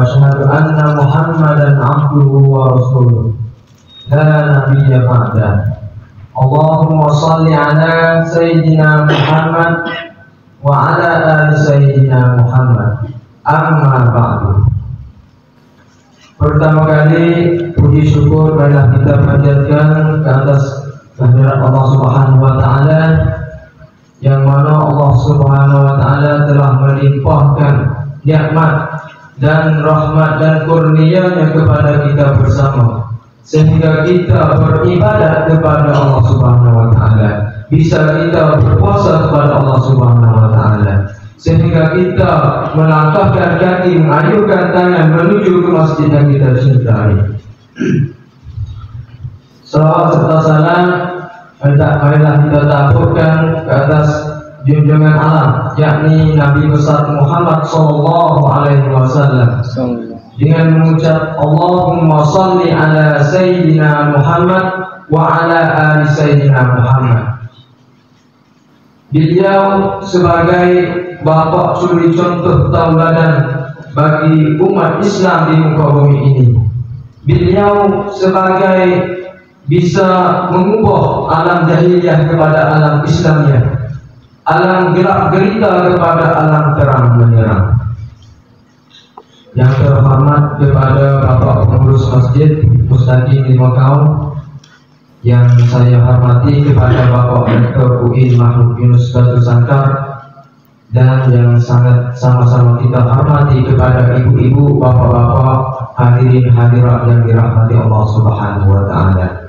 وأشهد أن محمدا عبده ورسوله لا نبي بعده. اللهم صل على سيدنا محمد وعلى آل سيدina Muhammad. Amma ba'du. Pertama kali puji syukur marilah kita panjatkan ke atas kehadirat Allah Subhanahu wa taala, yang mana Allah Subhanahu wa taala telah melimpahkan nikmat dan rahmat dan kurnia-Nya kepada kita bersama, sehingga kita beribadat kepada Allah Subhanahu wa taala, bisa kita berpuasa kepada Allah Subhanahu wa taala, sehingga kita melangkahkan kaki, mengayunkan tangan menuju ke masjid yang kita cintai. Salawat serta salam marilah kita taburkan ke atas junjungan alam, yakni Nabi besar Muhammad sallallahu alaihi wasallam, dengan mengucap Allahumma salli ala sayyidina Muhammad wa ala ali sayyidina Muhammad. Beliau sebagai bapak suri contoh tauladan bagi umat Islam di muka bumi ini. Beliau sebagai bisa mengubah alam jahiliyah kepada alam Islamiyah, alam gerak gerita kepada alam terang menyerang. Yang terhormat kepada Bapak Pengurus Masjid Mustaqim di Makau, yang saya hormati kepada Bapak Rektor UI Mahmud Yunus Batu Sangkar, dan yang sangat sama-sama kita hormati kepada ibu-ibu, bapak-bapak, hadirin hadirat yang dirahmati Allah Subhanahu wa taala.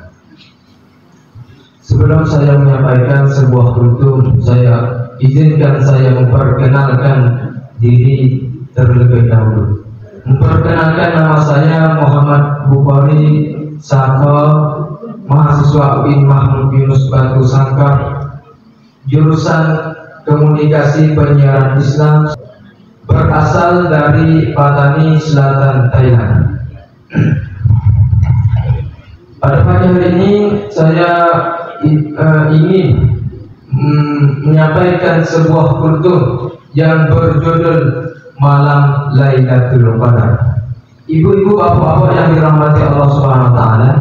Sebelum saya menyampaikan sebuah tutur, izinkan saya memperkenalkan diri terlebih dahulu. Memperkenalkan nama saya Muhammad Bukhari Saka, mahasiswa UI Mahmud Yunus Batu Sangkar, jurusan Komunikasi Penyiaran Islam, berasal dari Patani Selatan, Thailand. Pada pagi hari ini saya ingin menyampaikan sebuah kultum yang berjudul Malam Lailatul Qadar. Ibu-ibu, bapak-bapak yang dirahmati Allah Subhanahu wa taala,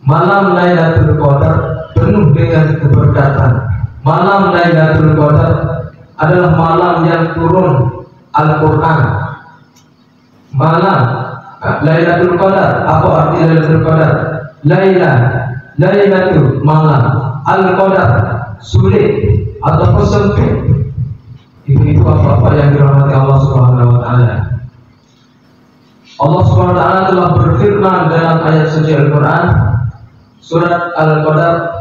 malam Lailatul Qadar penuh dengan keberkatan. Malam Lailatul Qadar adalah malam yang turun Al-Quran. Malam Lailatul Qadar, apa arti Lailatul Qadar? Lailatul malam, Al-Qadar sulit atau sempit. Ibu-ibu, bapak-bapak yang dirahmati Allah Subhanahu wa taala, Allah Subhanahu wa taala telah berfirman dalam ayat suci Al-Quran, surat Al-Qadar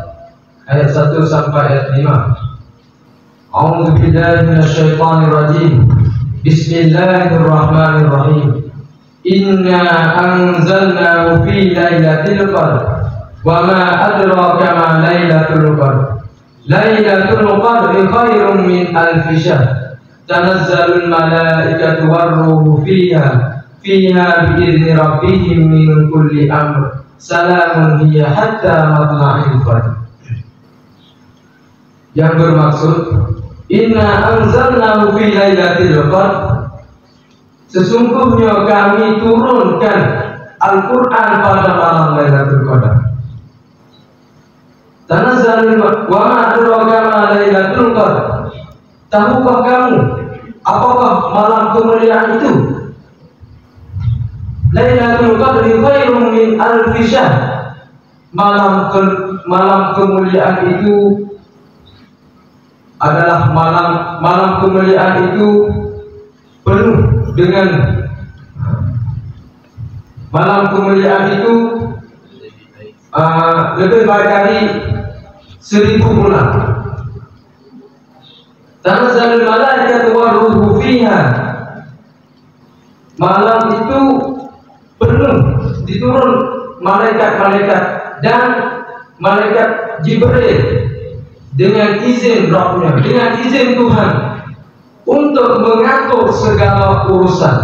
ayat 1 sampai ayat 5. A'udzu billahi minasyaitonir rajim. Bismillahirrahmanirrahim. Inna anzalnahu fi lailatul qadar wa ma adraka ma lailatul qadar. Lailatul qadri khairun min alfi syahr. Tanazzalul malaikatu war-ruhu fiha bi'izni rabbihim min kulli amr. Salamun hiya hatta matla'il fajr. Yang bermaksud, inna anzalnahu fi lailatul qadar, sesungguhnya kami turunkan Al-Quran pada malam Lailatul Qadar. Tanazzalul wa ma adraka ma Lailatul Qadar. Tahukah kamu apakah malam kemuliaan itu? Lailatul Qadri khairun min alfi syahr. Malam kemuliaan itu adalah malam kemuliaan itu penuh dengan malam kemuliaan itu lebih baik dari 1000 bulan. Tanazzalul malaikatu war-ruhu fiha. Malam itu penuh diturun malaikat-malaikat dan malaikat Jibril dengan izin Rabbnya, dengan izin Tuhan, untuk mengatur segala urusan.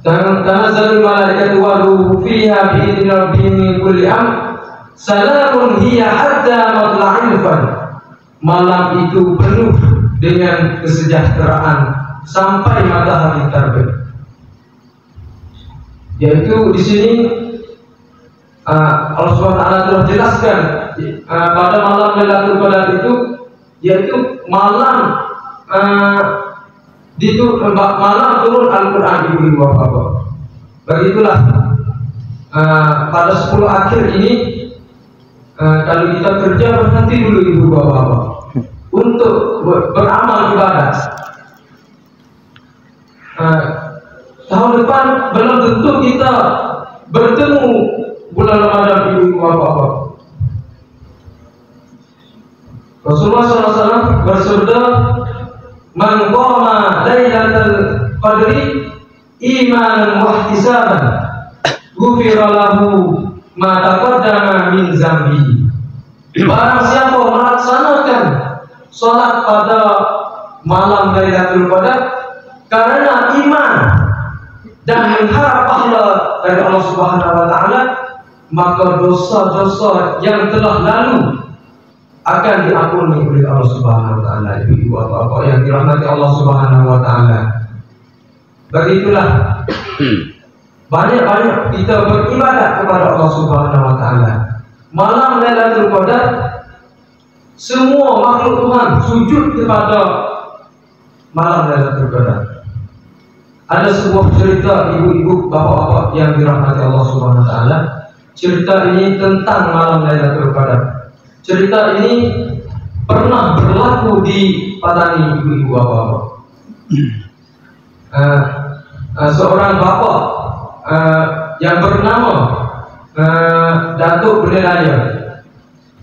Tanazzalul malaikatu war-ruhu fiha bi'izni rabbihim min kulli amr. Salamun hiya hatta matla'il fajr. Malam itu penuh dengan kesejahteraan sampai matahari terbit. Yaitu di sini Allah Subhanahu wa taala telah jelaskan pada malam Lailatul Qadar itu, yaitu malam malam turun Al-Quran ibu-ibu bapak. Begitulah pada 10 akhir ini kalau kita kerja berhenti dulu ibu bapak untuk beramal ibadah. Tahun depan belum tentu kita bertemu bulan Ramadan ibu bapak. Rasulullah SAW bersabda, "Man qama lailatal qadri imanan wa ihtisaban, ghufira lahu ma taqaddama min zambi." Barang siapa melaksanakan salat pada malam Lailatul Qadar karena iman dan mengharap pahala dari Allah Subhanahu wa taala, maka dosa-dosa yang telah lalu akan diampuni oleh Allah Subhanahu wa taala. Ibu bapak yang dirahmati Allah Subhanahu wa taala. Begitulah banyak-banyak kita beribadah kepada Allah Subhanahu wa taala. Malam Lailatul Qadar semua makhluk Tuhan sujud kepada malam Lailatul Qadar. Ada sebuah cerita ibu-ibu, bapak-bapak yang dirahmati Allah Subhanahu wa taala. Cerita ini tentang malam Lailatul Qadar. Cerita ini pernah berlaku di Patani ibu-ibu, bapak-bapak. Seorang bapak yang bernama Datuk Benelaya.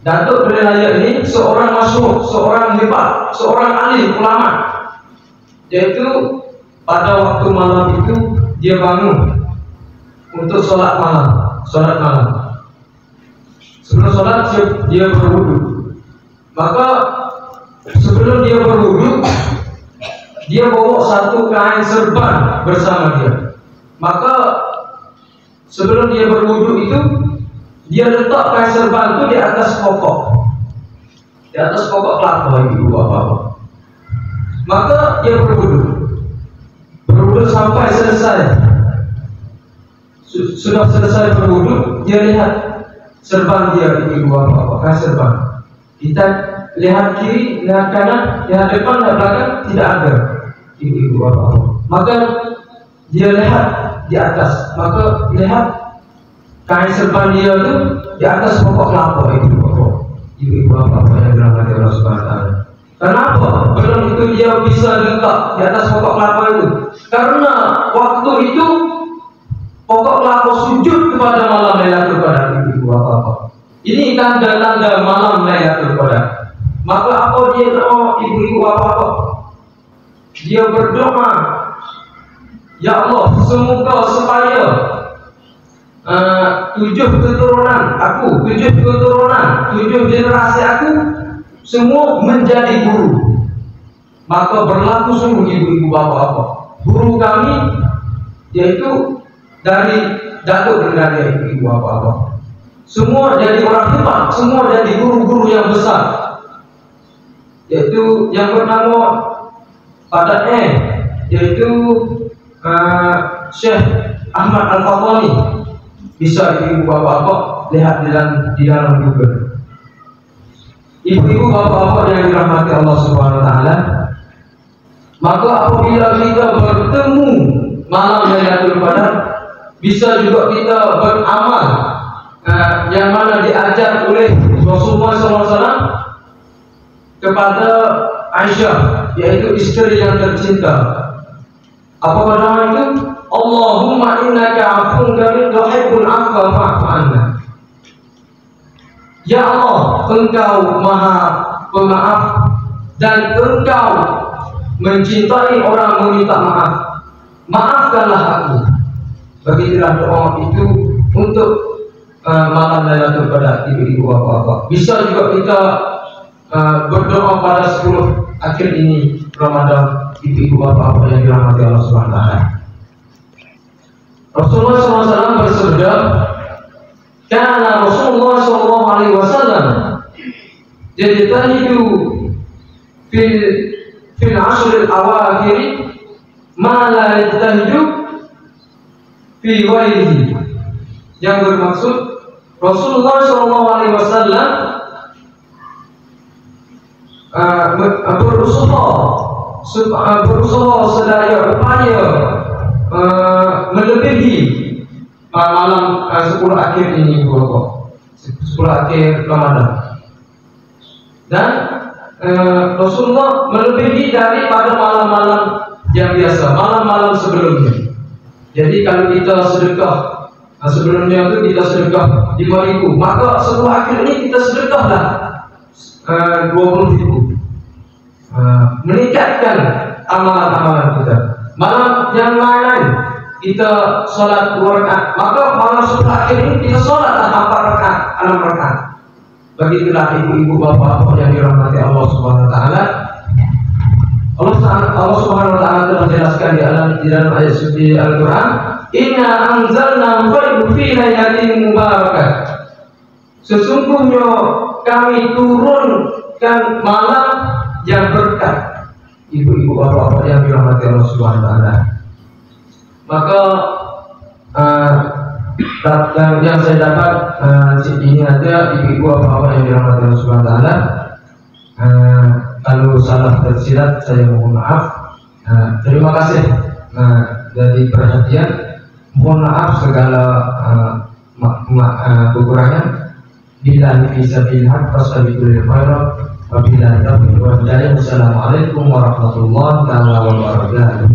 Datuk Benelaya ini seorang masyhur, seorang hebat, seorang alim ulama. Yaitu pada waktu malam itu dia bangun untuk sholat malam. Sebelum sholat dia berwudu. Maka sebelum dia berwudu, dia bawa satu kain serban bersama dia. Maka sebelum dia berwudu itu, dia letak kain serban itu di atas pokok kelapa ibu bapak. Maka dia berwudu sampai selesai. Sudah selesai berwudu, dia lihat serban dia ibu bapak, kain serban. Kita lihat kiri, lihat kanan, lihat depan, lihat belakang, tidak ada ibu bapak. Maka dia lihat di atas, maka lihat kain serban dia itu di atas pokok kelapa ibu bapak yang dirahmati Allah Subhanahu wa taala. Kenapa belum itu dia bisa letak di atas pokok kelapa itu? Karena waktu itu pokok kelapa sujud kepada malam Lailatul Qadar ibu bapak. Ini tanda-tanda malam Lailatul Qadar. Maka apa dia doa ibu bapak? Dia berdoa, ya Allah, semoga supaya 7 keturunan aku, 7 generasi aku semua menjadi guru. Maka berlaku sungguh ibu bapak. Guru kami yaitu dari Datuk Benelaya ibu bapak. Semua jadi orang hebat, semua jadi guru-guru yang besar. Yaitu yang bernama pada yaitu Syekh Ahmad Al-Fatani. Bisa ibu bapak lihat di dalam Google. Ibu bapak yang dirahmati Allah Subhanahu wa taala, maka apabila kita bertemu malam Lailatul Qadar, bisa juga kita beramal yang mana diajar oleh Rasulullah SAW kepada Aisyah, yaitu istri yang tercinta. Apa nama itu? Allahumma innaka afuwwun karim tuhibbul afwa fa'fu anna. Ya Allah, Engkau Maha Pemaaf dan Engkau mencintai orang meminta maaf. Maafkanlah aku. Begitulah doa itu untuk malam Lailatul Qadar ibu bapak. Bisa juga kita berdoa pada 10 akhir ini Ramadan ibu bapak yang dirahmati Allah Subhanahu wa taala. Rasulullah SAW bersabda, karena Rasulullah SAW yajtahidu fil ashril awakhir ma la yahtaju fi ghairihi. Yang bermaksud Rasulullah SAW berusaha sedaya upaya melebihi malam 10 akhir ini, 10 akhir Ramadan. Dan Rasulullah melebihi daripada malam-malam yang biasa, malam-malam sebelumnya. Jadi kalau kita sedekah sebelumnya itu kita sedekah 5.000, maka 10 akhir ini kita sedekahlah 20.000. Meningkatkan amalan-amalan kita. Malam yang lain kita sholat 2 rakaat, maka malam 10 akhir ini kita sholatlah 4 rakaat, 6 rakaat. Begitulah ibu-ibu, bapak-bapak yang dirahmati Allah Subhanahu wa taala. Allah Subhanahu wa taala telah menjelaskan di dalam ayat suci Al-Qur'an, "Inna anzalna fi lailatin mubarakah." Sesungguhnya kami turunkan malam yang berkah. Ibu-ibu, bapak-bapak yang dirahmati Allah Subhanahu wa taala. Maka yang saya dapat ini aja, ibu-ibu, bapak-bapak yang dirahmati Allah Subhanahu wa taala. Kalau salah tersirat saya mohon maaf. Terima kasih dari perhatian. Mohon maaf segala kekurangan. Bila bisa bilhaq fastabiqul khairat. Wassalamualaikum warahmatullahi wabarakatuh.